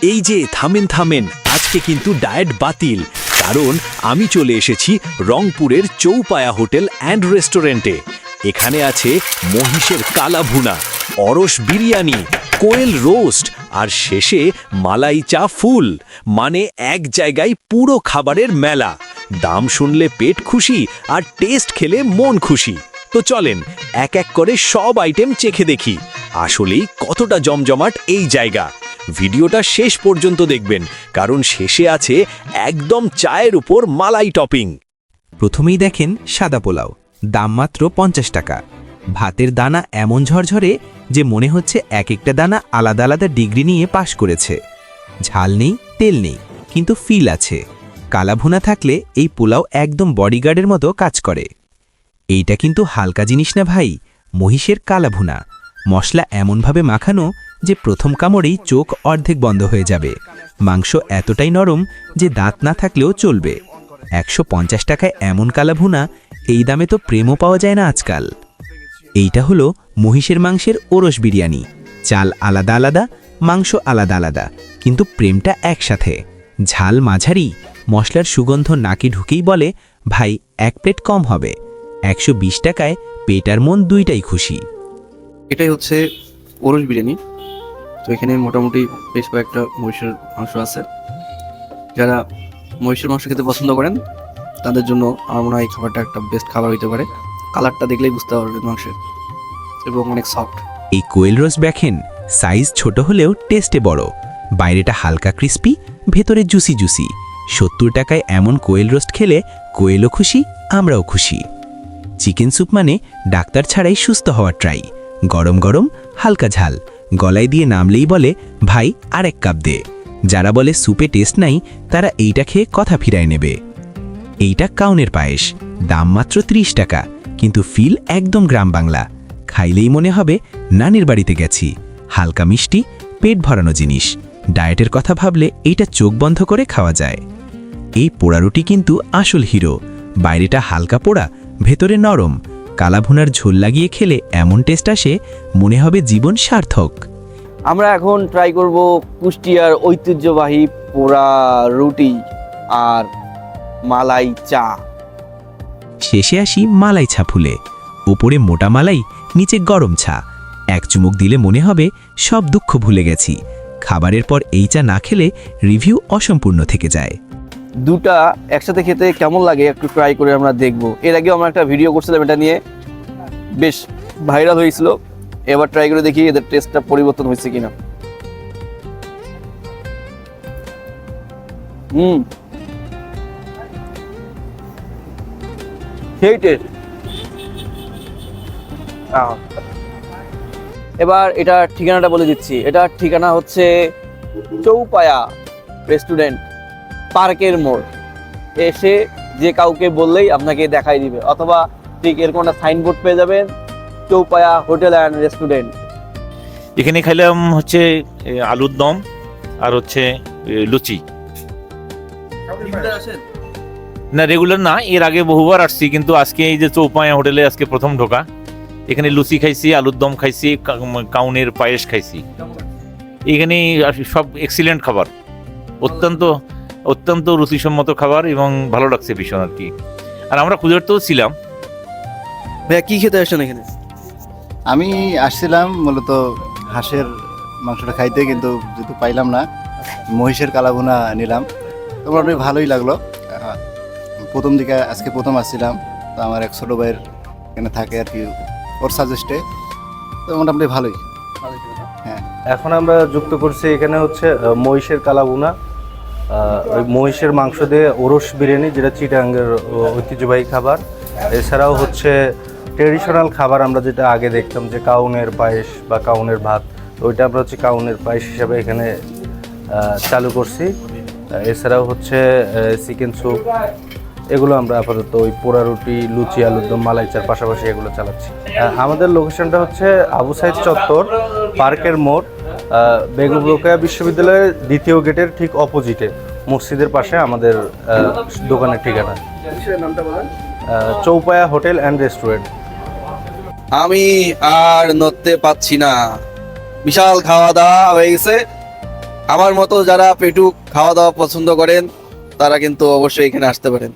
এই যে থামেন থামেন, আজকে কিন্তু ডায়েট বাতিল, কারণ আমি চলে এসেছি রংপুরের চৌপায়া হোটেল অ্যান্ড রেস্টুরেন্টে। এখানে আছে মহিষের কালা ভুনা, অরস বিরিয়ানি, কোয়েল রোস্ট আর শেষে মালাই চা ফুল, মানে এক জায়গায় পুরো খাবারের মেলা। দাম শুনলে পেট খুশি আর টেস্ট খেলে মন খুশি। তো চলেন এক এক করে সব আইটেম চেখে দেখি আসলেই কতটা জমজমাট এই জায়গা। ভিডিওটা শেষ পর্যন্ত দেখবেন, কারণ শেষে আছে একদম চায়ের উপর মালাই টপিং। প্রথমেই দেখেন সাদা পোলাও, দাম মাত্র 50 টাকা। ভাতের দানা এমন ঝরঝরে যে মনে হচ্ছে এক একটা দানা আলাদা আলাদা ডিগ্রি নিয়ে পাশ করেছে। ঝাল নেই, তেল নেই, কিন্তু ফিল আছে। কালা ভুনা থাকলে এই পোলাও একদম বডিগার্ডের মতো কাজ করে। এইটা কিন্তু হালকা জিনিস না ভাই, মহিষের কালা ভুনা। মশলা এমনভাবে মাখানো যে প্রথম কামড়েই চোখ অর্ধেক বন্ধ হয়ে যাবে। মাংস এতটাই নরম যে দাঁত না থাকলেও চলবে। 150 টাকায় এমন কালা ভুনা, এই দামে তো প্রেমও পাওয়া যায় না আজকাল। এইটা হলো মহিষের মাংসের ওরস বিরিয়ানি। চাল আলাদা আলাদা, মাংস আলাদা আলাদা, কিন্তু প্রেমটা একসাথে। ঝাল মাঝারি, মশলার সুগন্ধ নাকে ঢুকেই বলে ভাই এক প্লেট কম হবে। 120 টাকায় পেট আর মন দুইটাই খুশি। এটাই হচ্ছে ওরস বিরিয়ানি। তো এখানে মোটামুটি বেশ কয়েকটা মহিষের মাংস আছে। যারা মহিষের মাংস খেতে পছন্দ করেন তাদের জন্য আমার মনে হয় এই খাবারটা একটা বেস্ট খাবার হইতে পারে। কালারটা দেখলেই বুঝতে পারবেন মাংসের, এবং অনেক সফট। এই কোয়েল রোস্ট দেখেন, সাইজ ছোট হলেও টেস্টে বড়। বাইরেটা হালকা ক্রিস্পি, ভেতরে জুসি জুসি। 70 টাকায় এমন কোয়েল রোস্ট খেলে কোয়েলও খুশি, আমরাও খুশি। চিকেন স্যুপ মানে ডাক্তার ছাড়াই সুস্থ হওয়ার ট্রাই। গরম গরম, হালকা ঝাল, গলায় দিয়ে নামলেই বলে ভাই আরেক কাপ দে। যারা বলে স্যুপে টেস্ট নাই, তারা এইটা খেয়ে কথা ফিরায় নেবে। এইটা কাউনের পায়েস, দাম মাত্র 30 টাকা, কিন্তু ফিল একদম গ্রাম বাংলা। খাইলেই মনে হবে নানির বাড়িতে গেছি। হালকা মিষ্টি, পেট ভরানো জিনিস। ডায়েটের কথা ভাবলে এইটা চোখ বন্ধ করে খাওয়া যায়। এই পোড়া রুটি কিন্তু আসল হিরো। বাইরেটা হালকা পোড়া, ভেতরে নরম। কালা ভুনার ঝোল লাগিয়ে খেলে এমন টেস্ট আসে, মনে হবে জীবন সার্থক। আমরা এখন ট্রাই করব কুষ্টিয়ার ঐতিহ্যবাহী পোড়া রুটি আর মালাই চা। শেষে আসি মালাই ছা ফুলে। ওপরে মোটা মালাই, নিচে গরম ছা। এক চুমুক দিলে মনে হবে সব দুঃখ ভুলে গেছি। খাবারের পর এই চা না খেলে রিভিউ অসম্পূর্ণ থেকে যায়। দুটা একসাথে খেতে কেমন লাগে একটু ট্রাই করে আমরা দেখব। এর আগেও আমরা একটা ভিডিও করছিলাম, এটা নিয়ে বেশ ভাইরাল হয়েছিল। এবার ট্রাই করে দেখি এদের টেস্টটা পরিবর্তন হয়েছে কিনা। সেই টেস্ট। এবার এটা ঠিকানাটা বলে দিচ্ছি। এটা ঠিকানা হচ্ছে চৌপায়া রেস্টুরেন্ট, পার্কের মোড়। এসে যে কাউকে বললেই আপনাকে দেখাই দিবে, অথবা ঠিক এরকম একটা সাইনবোর্ড পেয়ে যাবেন, চৌপায়া হোটেল অ্যান্ড রেস্টুরেন্ট। এখানে খাইলাম হচ্ছে আলুর দম আর হচ্ছে লুচি। না রেগুলার না, এর আগে বহুবার আসছি, কিন্তু আজকে এই যে চৌপায়া হোটেলে আজকে প্রথম ঢোকা। এখানে লুচি খাইছি, আলুর দম খাইছি, কাউনের পায়েস খাইছি। এখানে সব এক্সিলেন্ট খাবার, অত্যন্ত অত্যন্ত রুচিসম্মত খাবার, এবং ভালো লাগছে ভীষণ আর কি। আর আমরা ক্ষুধার্তও ছিলাম। ভাইয়া কি খেতে আসছেন এখানে? আমি আসছিলাম মূলত হাঁসের মাংসটা খাইতে, কিন্তু যেহেতু পাইলাম না, মহিষের কালা ভুনা নিলাম। তো মোটামুটি ভালোই লাগলো। প্রথম দিকে আজকে প্রথম আসছিলাম, তো আমার এক ছোটো ভাইয়ের এখানে থাকে আর কি, ওর সাজেস্টে। তো মোটামুটি ভালোই। হ্যাঁ, এখন আমরা যুক্ত করছি এখানে হচ্ছে মহিষের কালা ভুনা, ওই মহিষের মাংস দিয়ে ওরস বিরিয়ানি, যেটা চিটাগাংয়ের ঐতিহ্যবাহী খাবার। এছাড়াও হচ্ছে ট্রেডিশনাল খাবার, আমরা যেটা আগে দেখতাম যে কাউনের পায়েস বা কাউনের ভাত, ওইটা আমরা হচ্ছে কাউনের পায়েস হিসাবে এখানে চালু করছি। এছাড়াও হচ্ছে চিকেন স্যুপ, এগুলো আমরা আপাতত ওই পোড়া রুটি, লুচি, আলুর দম, মালাই চার পাশাপাশি এগুলো চালাচ্ছি। আমাদের লোকেশনটা হচ্ছে আবু সাইদ চত্বর, পার্কের মোড়, বেগম রোকেয়া বিশ্ববিদ্যালয়ের দ্বিতীয় গেটের ঠিক অপোজিটে, মসজিদের পাশে আমাদের দোকানের ঠিকানা। চৌপায়া হোটেল অ্যান্ড রেস্টুরেন্ট। আমি আর নড়তে পাচ্ছি না, বিশাল খাওয়া দাওয়া হয়ে গেছে। আমার মতো যারা পেটুক খাওয়া দাওয়া পছন্দ করেন তারা কিন্তু অবশ্যই এখানে আসতে পারেন।